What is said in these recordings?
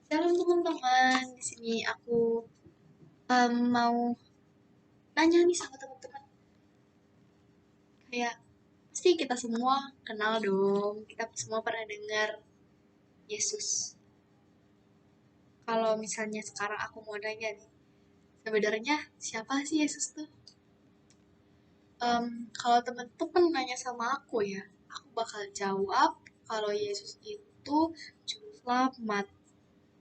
Shalom teman-teman, di sini aku mau tanya nih sama teman-teman. Kayak pasti kita semua kenal dong, kita semua pernah dengar Yesus. Kalau misalnya sekarang aku mau nanya nih, sebenarnya siapa sih Yesus tuh? Kalau teman-teman nanya sama aku ya, aku bakal jawab kalau Yesus itu juru selamat,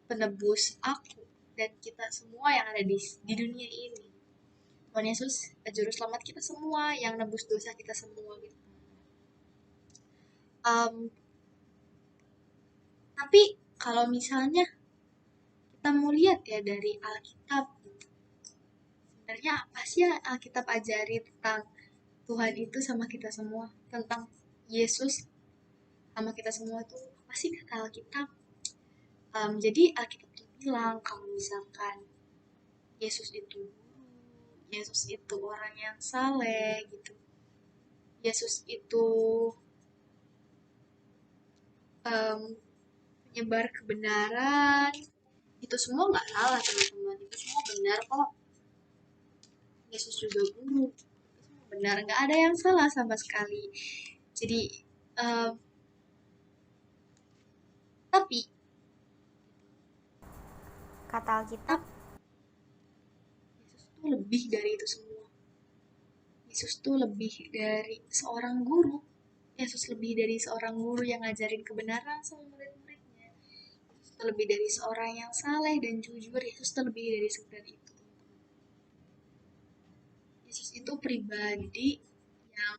penebus aku dan kita semua yang ada di dunia ini. Tuhan Yesus, juru selamat kita semua, yang nebus dosa kita semua gitu. Um, tapi kalau misalnya kita mau lihat ya dari Alkitab, sebenarnya apa sih yang Alkitab ajari tentang Tuhan itu sama kita semua, tentang Yesus sama kita semua itu apa sih kata Alkitab? Jadi Alkitab itu bilang kalau misalkan Yesus itu Yesus itu orang yang saleh gitu. Yesus itu um, menyebar kebenaran, itu semua nggak salah teman-teman, itu semua benar kok. Yesus juga guru, itu semua benar, nggak ada yang salah sama sekali. Jadi um, tapi kata Alkitab, Yesus tuh lebih dari itu semua. Yesus tuh lebih dari seorang guru. Yesus lebih dari seorang guru yang ngajarin kebenaran sama murid-muridnya. Yesus tuh lebih dari seorang yang saleh dan jujur. Yesus tuh lebih dari sekedar itu. Yesus itu pribadi yang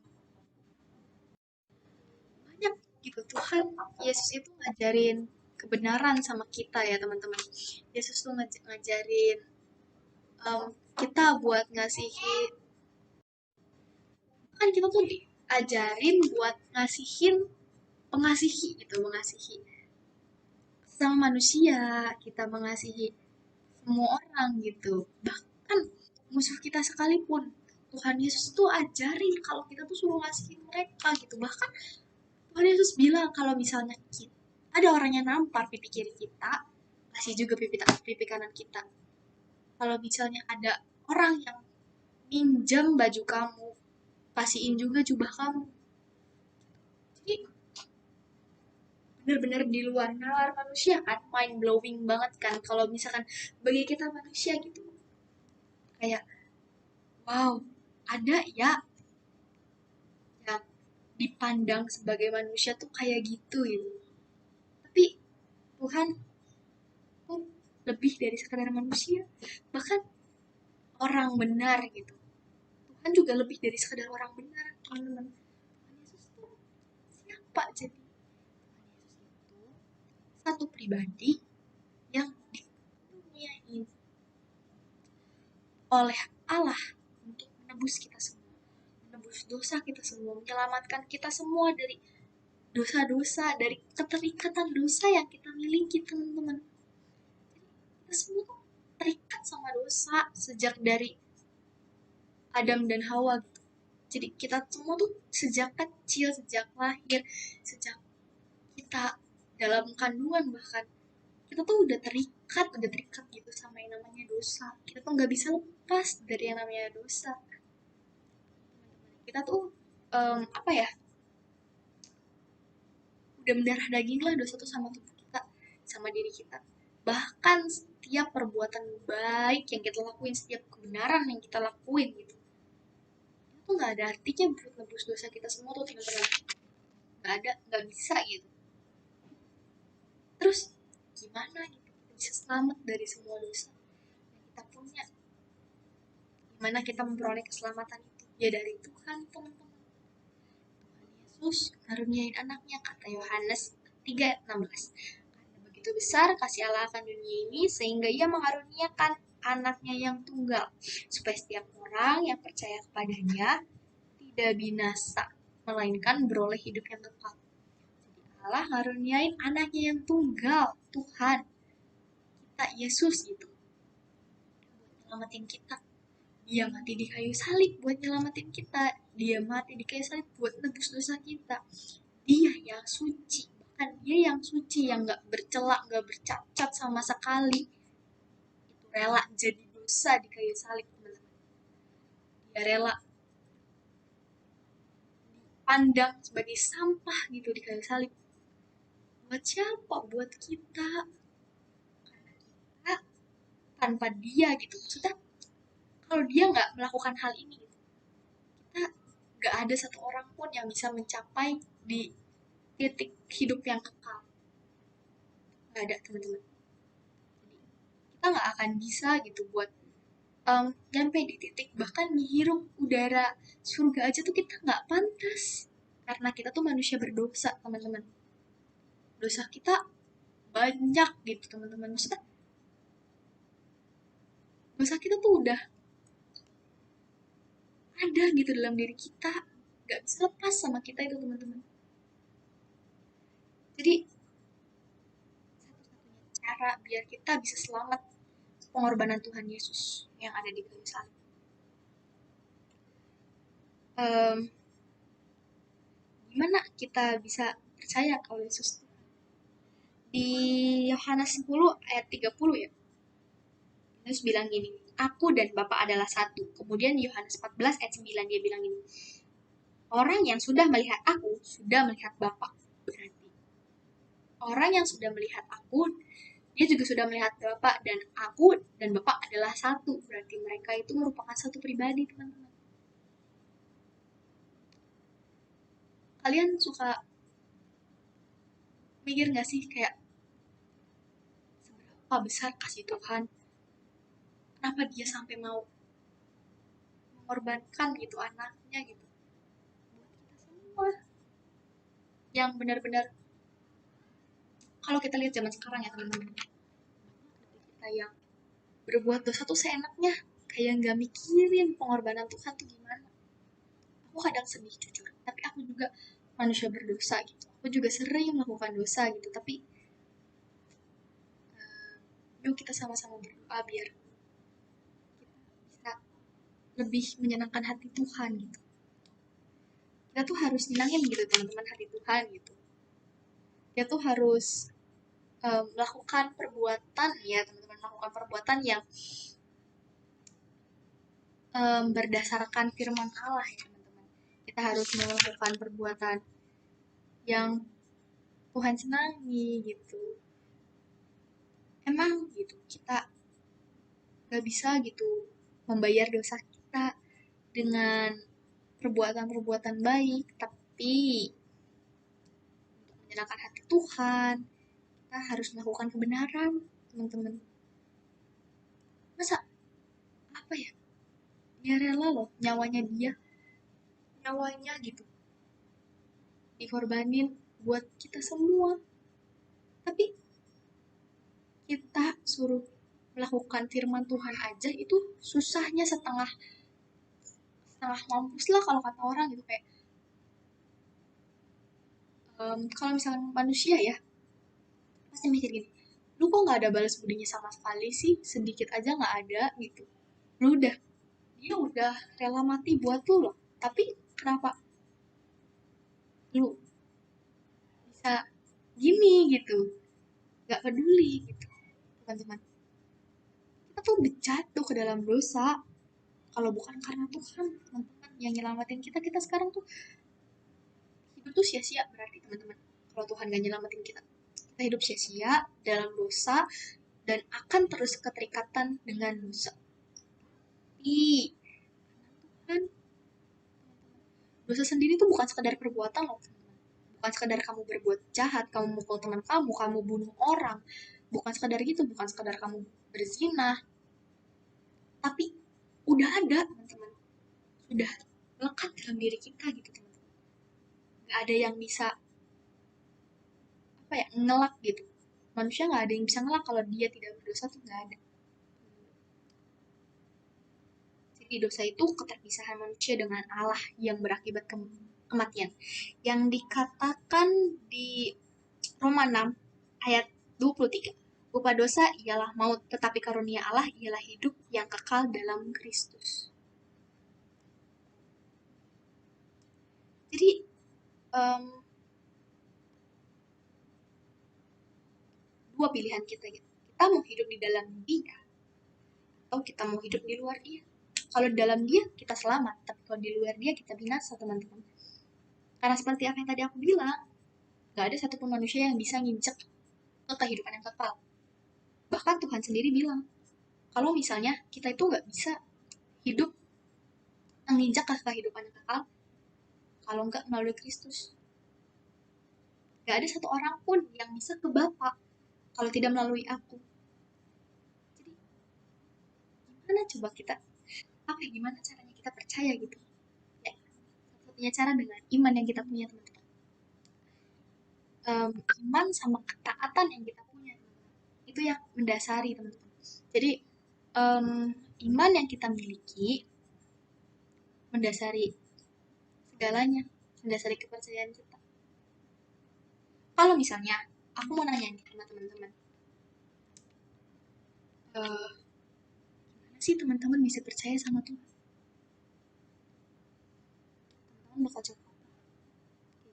banyak gitu. Tuhan Yesus itu ngajarin kebenaran sama kita ya teman-teman. Yesus tuh ngajarin kita buat ngasihin, kan kita tuh diajarin buat ngasihin, mengasihi gitu, mengasihi sama manusia, kita mengasihi semua orang gitu, bahkan musuh kita sekalipun. Tuhan Yesus tuh ajarin kalau kita tuh suruh ngasihin mereka gitu. Bahkan Tuhan Yesus bilang kalau misalnya kita, ada orang yang nampar pipi kiri kita, kasih juga pipi kanan kita. Kalau misalnya ada orang yang minjam baju kamu, kasihin juga jubah kamu. Jadi bener-bener di luar nalar manusia kan, mind blowing banget kan kalau misalkan bagi kita manusia gitu. Kayak wow, ada ya yang dipandang sebagai manusia tuh kayak gitu gitu. Tapi Tuhan tuh lebih dari sekadar manusia, bahkan orang benar gitu. Tuhan juga lebih dari sekadar orang benar, teman-teman. Tuhan Yesus tuh siapa jadi? Tuhan Yesus itu satu pribadi yang dikurniai oleh Allah untuk menebus kita semua, menebus dosa kita semua, menyelamatkan kita semua dari dosa-dosa, dari keterikatan dosa yang kita miliki, teman-teman. Kita semua tuh terikat sama dosa sejak dari Adam dan Hawa gitu. Jadi kita semua tuh sejak kecil, sejak lahir, sejak kita dalam kandungan bahkan, kita tuh udah terikat gitu sama yang namanya dosa. Kita tuh nggak bisa lepas dari yang namanya dosa. Kita tuh apa ya? Udah mendarah daging lah dosa tuh sama tubuh kita, sama diri kita. Bahkan setiap perbuatan baik yang kita lakuin, setiap kebenaran yang kita lakuin gitu, itu tuh nggak ada artinya buat nebus dosa kita semua tuh teman-teman. Nggak ada, nggak bisa gitu. Terus gimana gitu kita bisa selamat dari semua dosa yang kita punya? Gimana kita memperoleh keselamatan itu? Ya dari Tuhan, teman-teman. Tuhan Yesus karuniain anaknya, kata Yohanes 3:16. Karena begitu besar kasih Allah akan dunia ini sehingga ia mengaruniakan anaknya yang tunggal, supaya setiap orang yang percaya kepadanya tidak binasa, melainkan beroleh hidup yang kekal. Jadi Allah ngaruniain anaknya yang tunggal, Tuhan kita Yesus gitu, buat nyelamatin kita. Dia mati di kayu salib buat nyelamatin kita. Dia mati di kayu salib buat nebus dosa kita. Dia yang suci. menyalahkan dia yang suci, yang gak bercela, gak bercacat sama sekali, itu rela jadi dosa di kayu salib, teman-teman. Dia rela dipandang sebagai sampah gitu di kayu salib. Buat siapa? Buat kita. Karena kita tanpa dia gitu. Maksudnya kalau dia nggak melakukan hal ini, kita nggak ada satu orang pun yang bisa mencapai di titik hidup yang kekal. Nggak ada, teman-teman. Jadi kita nggak akan bisa gitu buat nyampe di titik bahkan menghirup udara surga aja tuh kita nggak pantas karena kita tuh manusia berdosa, teman-teman. Dosa kita banyak gitu, teman-teman. Maksudnya dosa kita tuh udah ada gitu dalam diri kita, nggak bisa lepas sama kita itu, teman-teman. Jadi satu-satunya cara biar kita bisa selamat pengorbanan Tuhan Yesus yang ada di kayu salib. Gimana kita bisa percaya kalau Yesus? Di Yohanes 10 ayat 30 ya, Yesus bilang gini, aku dan Bapa adalah satu. Kemudian Yohanes 14 ayat 9 dia bilang gini, orang yang sudah melihat aku sudah melihat Bapa. Berarti orang yang sudah melihat aku, dia juga sudah melihat Bapa, dan aku dan Bapa adalah satu. Berarti mereka itu merupakan satu pribadi, teman-teman. Kalian suka mikir gak sih kayak seberapa besar kasih Tuhan? Kenapa dia sampai mau mengorbankan gitu anaknya gitu buat kita semua? Yang benar-benar kalau kita lihat zaman sekarang ya, teman-teman, kita yang berbuat dosa tuh seenaknya, kayak nggak mikirin pengorbanan Tuhan tuh gimana. Aku kadang sedih jujur, tapi aku juga manusia berdosa gitu. Aku juga sering melakukan dosa gitu, tapi yuk kita sama-sama berdoa biar kita bisa lebih menyenangkan hati Tuhan gitu. Kita tuh harus nyenangin gitu, teman-teman, hati Tuhan gitu. Kita tuh harus melakukan perbuatan ya, teman-teman, melakukan perbuatan yang berdasarkan firman Allah ya, teman-teman. Kita harus melakukan perbuatan yang Tuhan senangi gitu. Emang gitu kita gak bisa gitu membayar dosa kita dengan perbuatan-perbuatan baik, tapi untuk menyenangkan hati Tuhan kita harus melakukan kebenaran, teman-teman. Masa apa ya, dia rela loh nyawanya gitu dikorbanin buat kita semua, tapi kita suruh melakukan firman Tuhan aja itu susahnya setengah mampus lah kalau kata orang gitu. Kayak kalau misalnya manusia ya pasti mikir gini, lu kok nggak ada balas budinya sama sekali sih, sedikit aja nggak ada gitu. Dia udah rela mati buat lu loh, tapi kenapa lu bisa gini gitu, nggak peduli gitu, teman-teman. Kita tuh udah jatuh ke dalam dosa. Kalau bukan karena Tuhan, teman-teman, yang nyelamatin kita, kita sekarang tuh hidup tuh sia-sia berarti, teman-teman. Kalau Tuhan gak nyelamatin kita, kita hidup sia-sia dalam dosa dan akan terus keterikatan dengan dosa. Tapi Tuhan, dosa sendiri tuh bukan sekadar perbuatan loh, teman-teman. Bukan sekadar kamu berbuat jahat, kamu mukul teman kamu bunuh orang. Bukan sekadar gitu, bukan sekadar kamu berzina. Tapi udah ada, teman-teman. Sudah melekat dalam diri kita gitu, teman-teman. Gak ada yang bisa apa ya, ngelak gitu. Manusia nggak ada yang bisa ngelak kalau dia tidak berdosa tuh nggak ada. Jadi dosa itu keterpisahan manusia dengan Allah yang berakibat kematian. Yang dikatakan di Roma 6 ayat 23. Upah dosa ialah maut, tetapi karunia Allah ialah hidup yang kekal dalam Kristus. Jadi Dua pilihan kita gitu. Kita mau hidup di dalam dia atau kita mau hidup di luar dia. Kalau di dalam dia kita selamat, tapi kalau di luar dia kita binasa, teman-teman. Karena seperti apa yang tadi aku bilang, gak ada satupun manusia yang bisa nginjek ke kehidupan yang kekal. Bahkan Tuhan sendiri bilang, kalau misalnya kita itu gak bisa hidup menginjak ke kehidupan yang kekal, kalau nggak melalui Kristus. Gak ada satu orang pun yang bisa ke Bapa kalau tidak melalui aku. Jadi gimana coba kita, gimana caranya kita percaya gitu? Ya, satu-satunya cara dengan iman yang kita punya, teman-teman. Iman sama ketaatan yang kita punya, itu yang mendasari, teman-teman. Jadi iman yang kita miliki mendasari segalanya, mendasari kepercayaan kita. Kalau misalnya aku mau nanya nih sama teman-teman, gimana sih teman-teman bisa percaya sama Tuhan? Teman-teman bakal jawab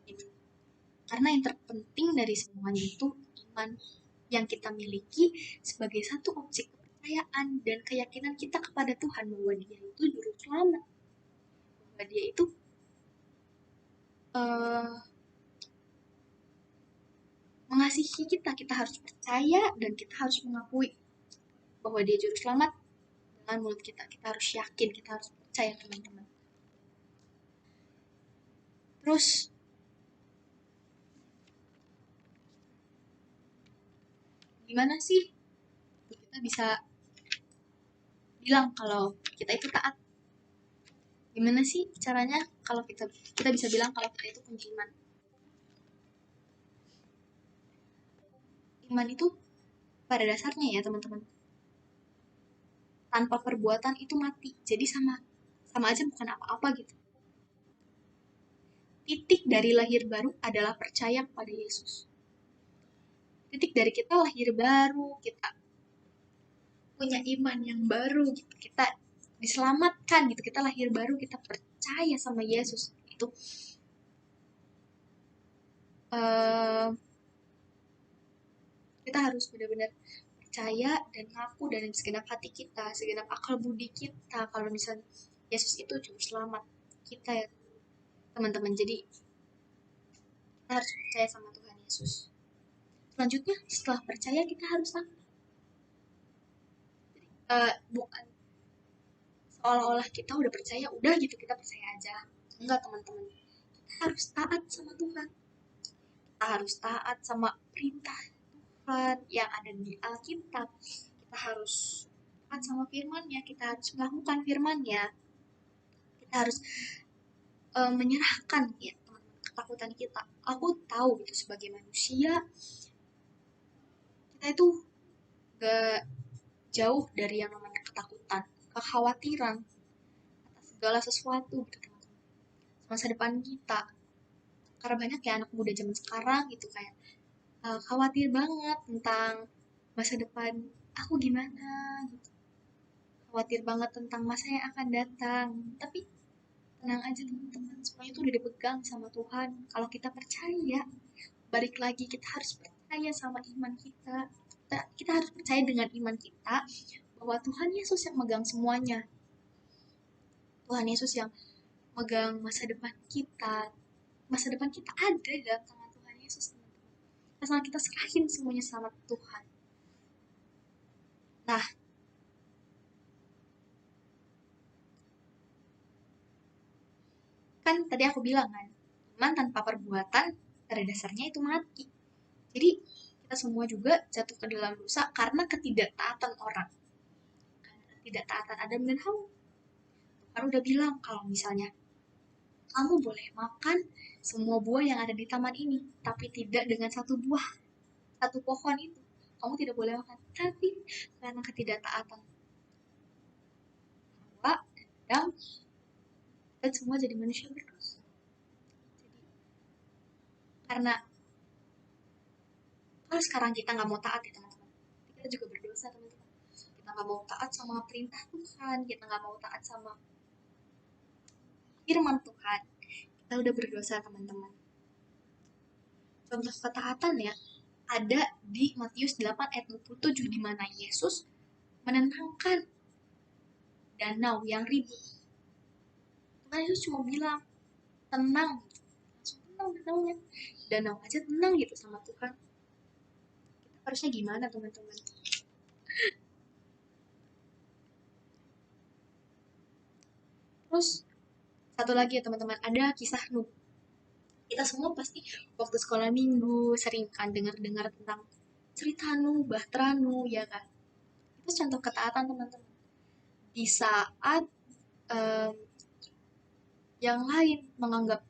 gitu. Karena yang terpenting dari semuanya itu iman yang kita miliki sebagai satu objek kepercayaan dan keyakinan kita kepada Tuhan bahwa Dia itu juru selamat, bahwa Dia itu mengasihi kita. Kita harus percaya dan kita harus mengakui bahwa Dia juru selamat dengan mulut kita. Kita harus yakin, kita harus percaya, teman-teman. Terus gimana sih kita bisa bilang kalau kita itu taat? Gimana sih caranya kalau kita bisa bilang kalau kita itu punya iman? Iman itu pada dasarnya ya teman-teman, tanpa perbuatan itu mati. Jadi sama aja bukan apa-apa gitu. Titik dari lahir baru adalah percaya kepada Yesus. Titik dari kita lahir baru, kita punya iman yang baru gitu. Kita diselamatkan gitu, kita lahir baru, kita percaya sama Yesus. Itu kita harus benar-benar percaya dan ngaku dari segenap hati kita, segenap akal budi kita kalau misalnya Yesus itu juru selamat kita ya teman-teman. Jadi kita harus percaya sama Tuhan Yesus. Selanjutnya setelah percaya kita harus apa? Bukan seolah-olah kita udah percaya, udah gitu kita percaya aja. Enggak teman-teman, kita harus taat sama Tuhan. Kita harus taat sama perintah Tuhan yang ada di Alkitab. Kita harus taat sama firman-Nya, kita harus melakukan firman-Nya. Kita harus menyerahkan ya teman-teman ketakutan kita. Aku tahu gitu sebagai manusia kita itu gak jauh dari yang namanya ketakutan, kekhawatiran atas segala sesuatu gitu, masa depan kita. Karena banyak ya anak muda zaman sekarang gitu kayak khawatir banget tentang masa depan aku gimana gitu. Khawatir banget tentang masa yang akan datang. Tapi tenang aja teman-teman, semuanya itu udah dipegang sama Tuhan. Kalau kita percaya, balik lagi kita harus percaya sama iman kita. Kita harus percaya dengan iman kita bahwa Tuhan Yesus yang megang semuanya. Tuhan Yesus yang megang masa depan kita. Masa depan kita ada dalam tangan Tuhan Yesus, teman-teman. Asal kita serahin semuanya sama Tuhan. Nah, kan tadi aku bilang kan, iman tanpa perbuatan pada dasarnya itu mati. Jadi kita semua juga jatuh ke dalam dosa karena ketidaktaatan orang. Karena ketidaktaatan Adam dan Hawa. Tuhan udah bilang kalau misalnya kamu boleh makan semua buah yang ada di taman ini, tapi tidak dengan satu buah, satu pohon itu. Kamu tidak boleh makan. Tapi karena ketidaktaatan Hawa dan Adam, dan semua jadi manusia berdosa. Jadi, karena kalau sekarang kita nggak mau taat ya teman-teman, kita juga berdosa teman-teman. Kita nggak mau taat sama perintah Tuhan, kita nggak mau taat sama firman Tuhan, kita udah berdosa teman-teman. Contoh ketaatan ya, ada di Matius 8 ayat 27 di mana Yesus menenangkan danau yang ribut. Tuhan Yesus cuma bilang, tenang. Langsung tenang danaunya. Danau aja tenang gitu sama Tuhan. Kita harusnya gimana teman-teman? Terus satu lagi ya teman-teman, ada kisah Nuh. Kita semua pasti waktu sekolah minggu sering kan dengar-dengar tentang cerita Nuh, Bahtera Nuh, ya kan? Itu contoh ketaatan teman-teman. Di saat em, yang lain menganggap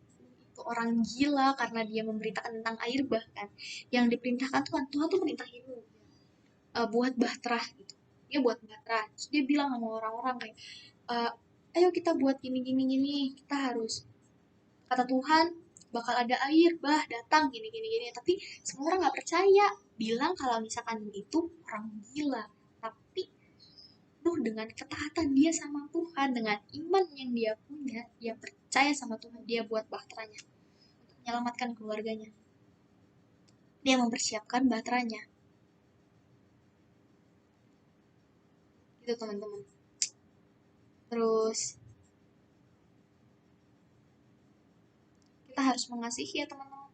itu orang gila karena dia memberitakan tentang air bah kan. Yang diperintahkan Tuhan, Tuhan tuh perintahin Nuh buat Bahtera gitu. Dia buat Bahtera. Terus dia bilang sama orang-orang kayak, "Eh, ayo kita buat gini gini gini, kita harus kata Tuhan bakal ada air bah datang gini gini gini, tapi semua orang nggak percaya, bilang kalau misalkan itu orang gila. Tapi Nuh dengan ketaatan dia sama Tuhan, dengan iman yang dia punya, dia percaya sama Tuhan, dia buat bahteranya untuk menyelamatkan keluarganya, dia mempersiapkan bahteranya gitu teman-teman. Terus kita harus mengasihi ya teman-teman,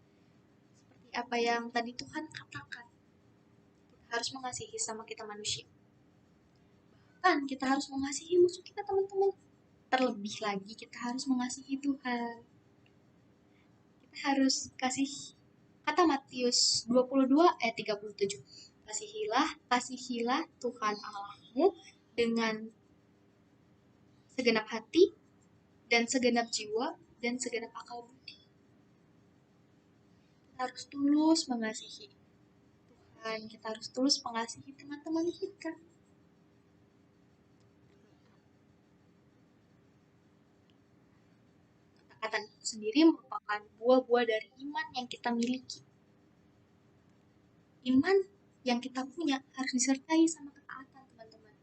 seperti apa yang tadi Tuhan katakan, kita harus mengasihi sama kita manusia, kan kita harus mengasihi musuh kita teman-teman. Terlebih lagi kita harus mengasihi Tuhan. Kita harus kasih kata Matius 22 ayat 37. Kasihilah Tuhan Allahmu dengan segenap hati dan segenap jiwa dan segenap akal budi. Kita harus tulus mengasihi Tuhan, kita harus tulus mengasihi teman-teman kita. Ketaatan itu sendiri merupakan buah-buah dari iman yang kita miliki. Iman yang kita punya harus disertai sama ketaatan, teman-teman.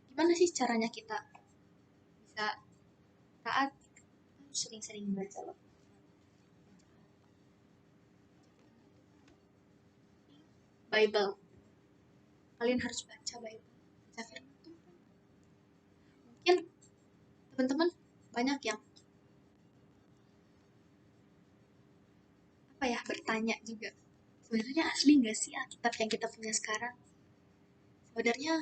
Gimana sih caranya kita bisa taat? Sering-sering baca Bible. Kalian harus baca Bible, baca firman Tuhan. Mungkin teman-teman banyak yang bertanya juga, sebenarnya asli nggak sih Alkitab yang kita punya sekarang? Sebenarnya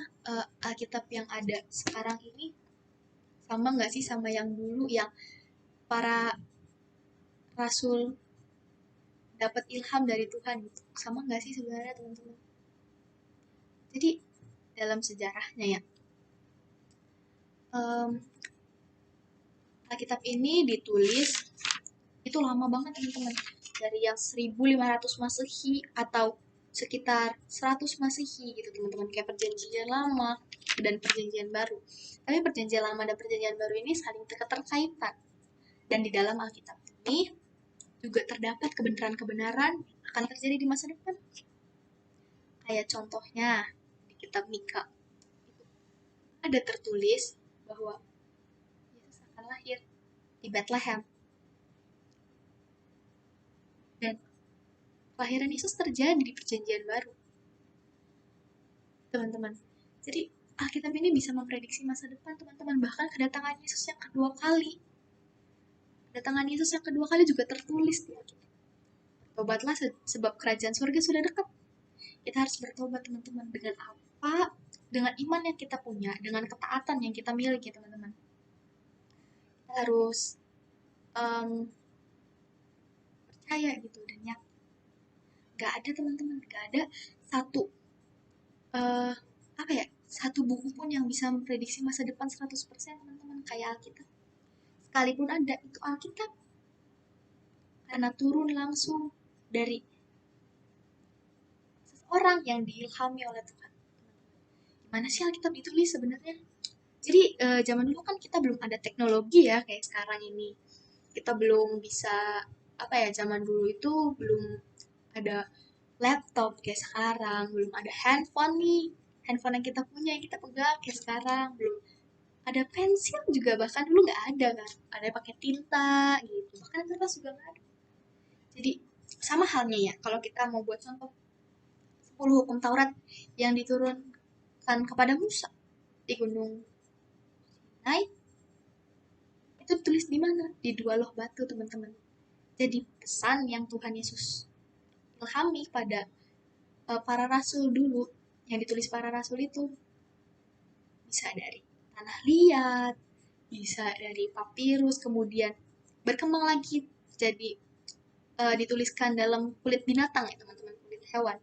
Alkitab yang ada sekarang ini sama nggak sih sama yang dulu, yang para rasul dapat ilham dari Tuhan gitu? Sama nggak sih sebenarnya teman-teman? Jadi dalam sejarahnya ya, Alkitab ini ditulis itu lama banget teman-teman, dari yang 1500 Masehi atau sekitar 100 Masehi gitu teman-teman, kayak perjanjian lama dan perjanjian baru. Tapi perjanjian lama dan perjanjian baru ini saling keterkaitan, dan di dalam Alkitab ini juga terdapat kebenaran-kebenaran yang akan terjadi di masa depan. Kayak contohnya di kitab Mika itu ada tertulis bahwa Yesus akan lahir di Bethlehem, dan kelahiran Yesus terjadi di perjanjian baru teman-teman. Jadi Alkitab ini bisa memprediksi masa depan teman-teman, bahkan kedatangan Yesus yang kedua kali. Kedatangan Yesus yang kedua kali juga tertulis di Alkitab. Bertobatlah sebab kerajaan surga sudah dekat. Kita harus bertobat teman-teman, dengan apa? Dengan iman yang kita punya, dengan ketaatan yang kita miliki teman-teman. Kita harus percaya gitu dan yakin. Gak ada teman-teman, gak ada satu satu buku pun yang bisa memprediksi masa depan 100% teman-teman kayak Alkitab. Sekalipun ada, itu Alkitab karena turun langsung dari seseorang yang diilhami oleh Tuhan. Gimana sih Alkitab ditulis sebenarnya? Jadi zaman dulu kan kita belum ada teknologi ya kayak sekarang ini. Kita belum bisa zaman dulu itu belum ada laptop kayak sekarang, belum ada handphone nih. Handphone yang kita punya yang kita pegang kayak sekarang, belum Ada pensil juga bahkan dulu nggak ada kan, ada pakai tinta gitu, bahkan kertas juga nggak ada. Jadi sama halnya ya kalau kita mau buat contoh 10 hukum Taurat yang diturunkan kepada Musa di Gunung Sinai, itu tulis di mana? Di dua loh batu, teman-teman. Jadi pesan yang Tuhan Yesus ilhami pada para rasul dulu, yang ditulis para rasul itu bisa dari tanah liat, bisa dari papirus, kemudian berkembang lagi jadi dituliskan dalam kulit binatang ya teman-teman, kulit hewan.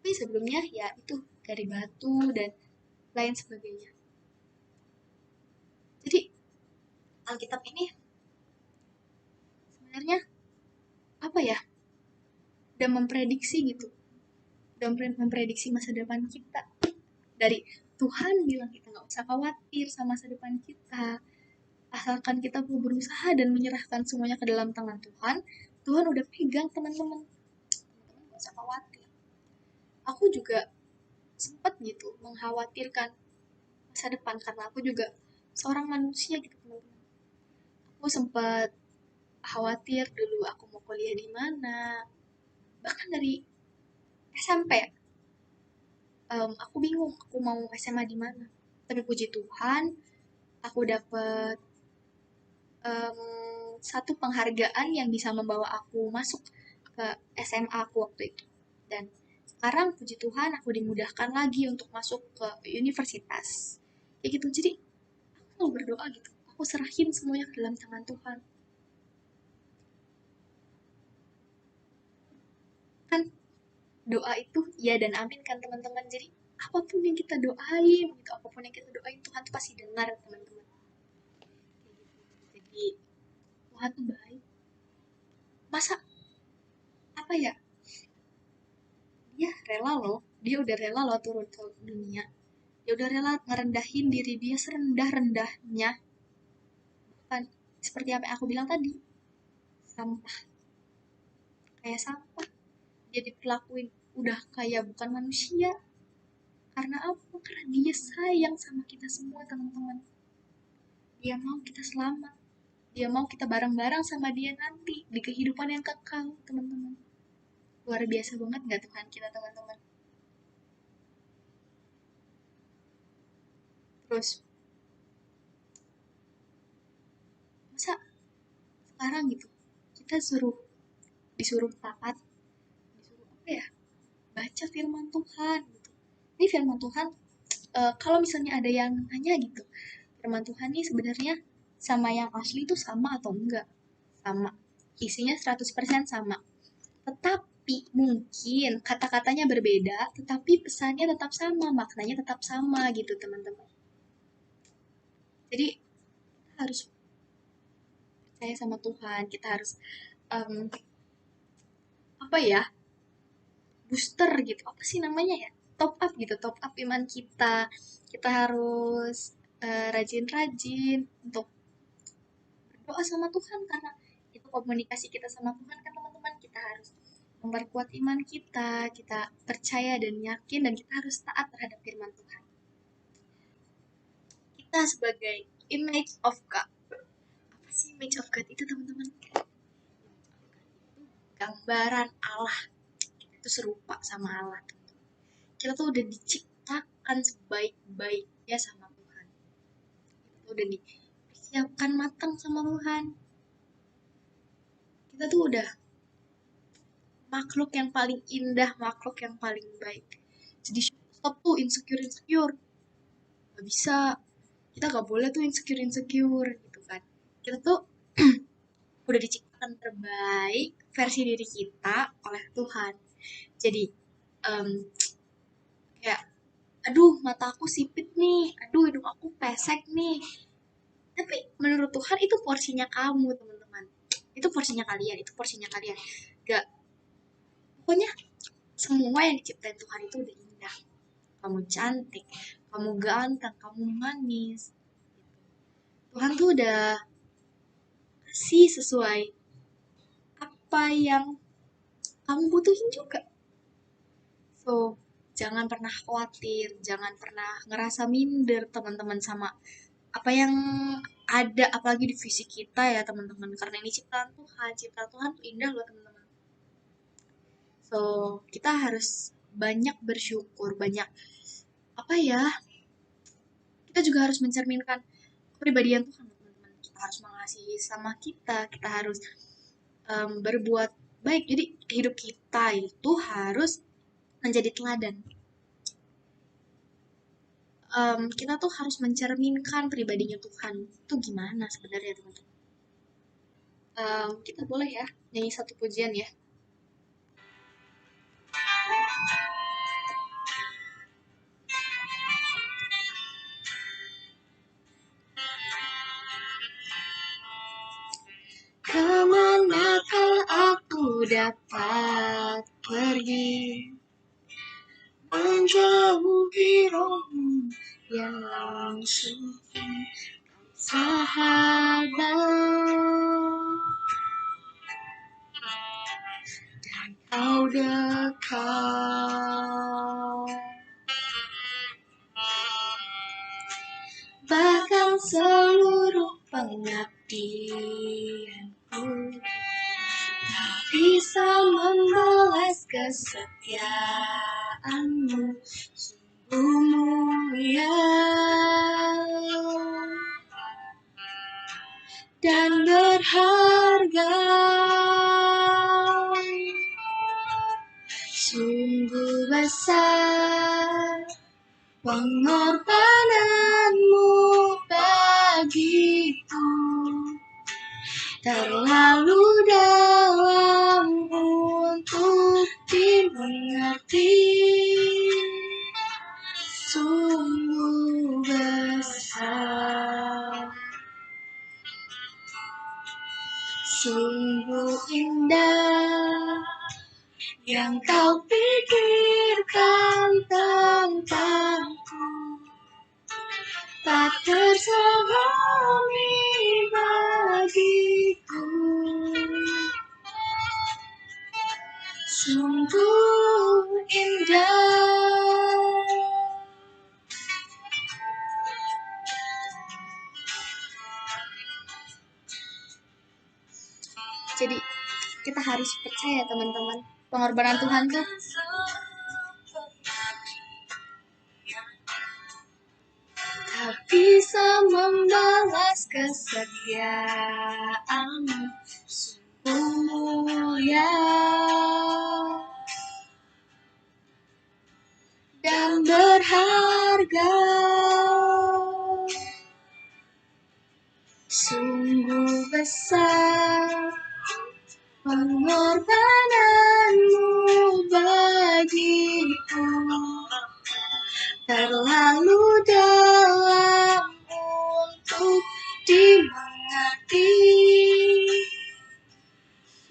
Tapi sebelumnya ya itu dari batu dan lain sebagainya. Jadi Alkitab ini sebenarnya apa ya? Udah memprediksi gitu, udah memprediksi masa depan kita. Dari Tuhan bilang kita nggak usah khawatir sama masa depan kita, asalkan kita mau berusaha dan menyerahkan semuanya ke dalam tangan Tuhan. Tuhan udah pegang teman-teman. Teman-teman nggak usah khawatir. Aku juga sempat gitu mengkhawatirkan masa depan karena aku juga seorang manusia gitu teman-teman. Aku sempat khawatir dulu aku mau kuliah di mana, bahkan dari SMP aku bingung aku mau SMA di mana. Tapi puji Tuhan aku dapet em, satu penghargaan yang bisa membawa aku masuk ke SMA aku waktu itu. Dan sekarang puji Tuhan aku dimudahkan lagi untuk masuk ke universitas. Kayak gitu. Jadi aku selalu berdoa gitu. Aku serahin semuanya ke dalam tangan Tuhan. Kan doa itu ya dan amin kan teman-teman. Jadi apapun yang kita doain, gitu, apapun yang kita doain Tuhan tuh pasti dengar teman-teman. Jadi Tuhan tuh baik. Masa apa ya? Dia rela loh. Dia udah rela loh turun ke dunia. Dia udah rela ngerendahin diri dia serendah-rendahnya. Kan seperti apa yang aku bilang tadi. Sampah. Kayak sampah. Dia diperlakuin udah kayak bukan manusia. Karena apa? Karena dia sayang sama kita semua teman-teman. Dia mau kita selamat. Dia mau kita bareng-bareng sama dia nanti di kehidupan yang kekal, teman-teman. Luar biasa banget gak Tuhan kita, teman-teman? Terus, masa sekarang gitu, kita disuruh taat, disuruh apa ya, baca firman Tuhan gitu. Ini firman Tuhan, kalau misalnya ada yang nanya gitu, firman Tuhan ini sebenarnya sama yang asli itu sama atau enggak? Sama. Isinya 100% sama. Tetapi mungkin kata-katanya berbeda, tetapi pesannya tetap sama, maknanya tetap sama gitu teman-teman. Jadi kita harus percaya sama Tuhan, kita harus um, apa ya, booster gitu, apa sih namanya ya, top up gitu, top up iman kita. Kita harus rajin-rajin untuk berdoa sama Tuhan karena itu komunikasi kita sama Tuhan kan teman-teman. Kita harus memperkuat iman kita, kita percaya dan yakin, dan kita harus taat terhadap firman Tuhan. Kita sebagai image of God. Apa sih image of God itu teman-teman? Gambaran Allah. Kita itu serupa sama Allah. Kita tuh udah diciptakan sebaik-baiknya sama Tuhan. Kita tuh udah disiapkan matang sama Tuhan. Kita tuh udah makhluk yang paling indah, makhluk yang paling baik. Jadi stop tuh insecure. Gak bisa. Kita gak boleh tuh insecure gitu kan. Kita tuh udah diciptakan terbaik versi diri kita oleh Tuhan. Jadi um, kayak aduh mata aku sipit nih, aduh hidung aku pesek nih. Tapi menurut Tuhan itu porsinya kamu teman-teman. Itu porsinya kalian, itu porsinya kalian. Gak, pokoknya semua yang diciptain Tuhan itu udah indah. Kamu cantik, kamu ganteng, kamu manis. Tuhan tuh udah kasih sesuai apa yang kamu butuhin juga. So, jangan pernah khawatir, jangan pernah ngerasa minder teman-teman sama apa yang ada, apalagi di fisik kita ya teman-teman, karena ini ciptaan Tuhan tuh indah loh teman-teman. So kita harus banyak bersyukur, banyak apa ya, kita juga harus mencerminkan kepribadian Tuhan teman-teman. Kita harus mengasihi sama kita harus berbuat baik. Jadi hidup kita itu harus menjadi teladan. Kita tuh harus mencerminkan pribadinya Tuhan itu gimana sebenarnya teman-teman. Kita boleh ya nyanyi satu pujian ya. Kemanakah aku dapat pergi, menjauhi rohmu yang langsung sahabat, dan kau dekat. Bahkan seluruh pengabdianku tak bisa membalas kesetiaanmu, sungguh mulia dan berharga, sungguh besar pengorbananmu bagiku, terlalu dalam untuk dimengerti, sungguh besar, sungguh indah yang kau pikirkan tentangku, tak terselami bagiku, sungguh indah. Jadi kita harus percaya teman-teman, pengorbanan Tuhan tuh tak bisa membalas kesetiaanmu, sungguh mulia dan berharga, sungguh besar pengorbananmu bagiku, terlalu dalam untuk dimengerti,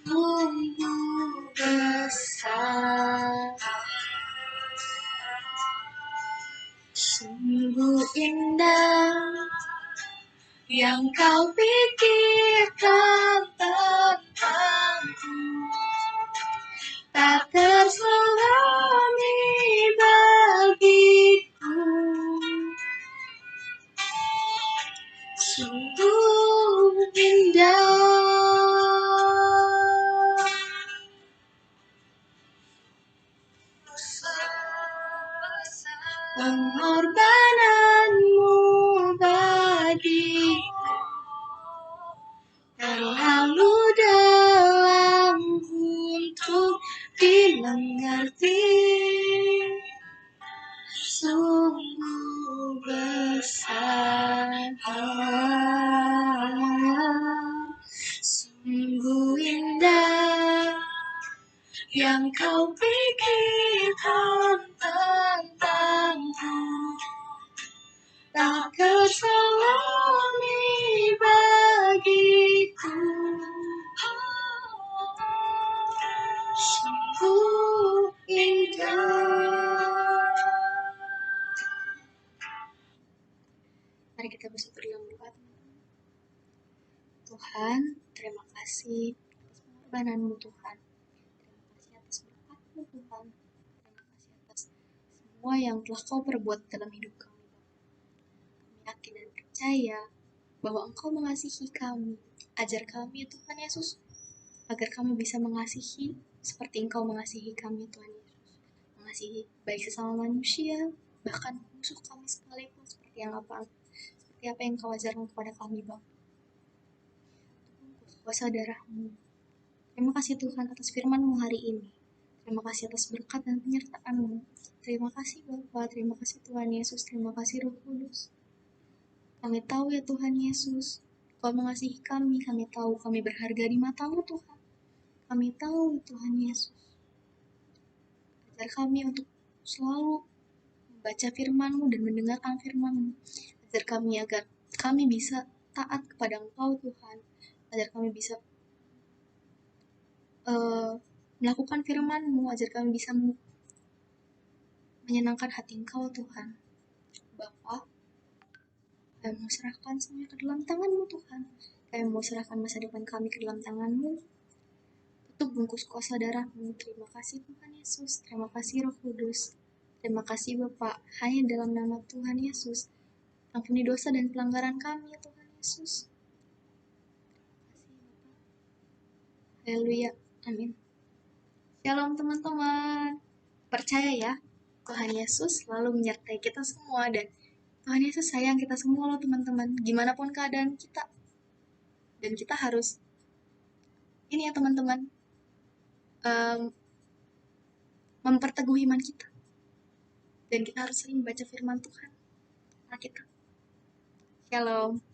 sungguh besar, sungguh indah yang kau pikirkan tentangku, tak terselami bagiku, sungguh indah. Pengorbananmu bagiku, terlalu dalam untuk dimengerti, sungguh besar, sungguh indah yang kau pikirkan tentangku, tak terselami bagiku, sungguh indah. Mari kita bersatu dalam doa. Tuhan, terima kasih atas pengorbananmu Tuhan. Terima kasih atas berkat-Mu Tuhan. Terima kasih atas semua yang telah Kau perbuat dalam hidup kami. Kami yakin dan percaya percaya bahwa Engkau mengasihi kami. Ajar kami, Tuhan Yesus, agar kami bisa mengasihi seperti Engkau mengasihi kami, Tuhan Yesus. Mengasihi baik sesama manusia, bahkan musuh kami sekalipun, seperti apa yang Engkau ajarkan kepada kami, Bapa. Kuasa darah-Mu. Terima kasih Tuhan atas firman-Mu hari ini. Terima kasih atas berkat dan penyertaan-Mu. Terima kasih Bapa, terima kasih Tuhan Yesus, terima kasih Roh Kudus. Kami tahu ya Tuhan Yesus, Kau mengasihi kami tahu kami berharga di mata-Mu Tuhan. Kami tahu Tuhan Yesus. Ajar kami untuk selalu membaca firman-Mu dan mendengarkan firman-Mu. Ajar kami agar kami bisa taat kepada Engkau Tuhan. Ajar kami bisa melakukan firman-Mu, ajar kami bisa menyenangkan hati Engkau Tuhan. Bapa, kami mau serahkan semuanya ke dalam tangan-Mu Tuhan. Kami mau serahkan masa depan kami ke dalam tangan-Mu. Tutup bungkus kuasa darah-Mu. Terima kasih Tuhan Yesus. Terima kasih Roh Kudus. Terima kasih Bapa. Hanya dalam nama Tuhan Yesus. Ampuni dosa dan pelanggaran kami ya Tuhan Yesus. Haleluya. Amin. Shalom teman-teman. Percaya ya, Tuhan Yesus selalu menyertai kita semua dan Tuhan Yesus sayang kita semua loh teman-teman. Gimana pun keadaan kita. Dan kita harus ini ya teman-teman, memperteguh iman kita. Dan kita harus sering baca firman Tuhan. Nah kita. Shalom.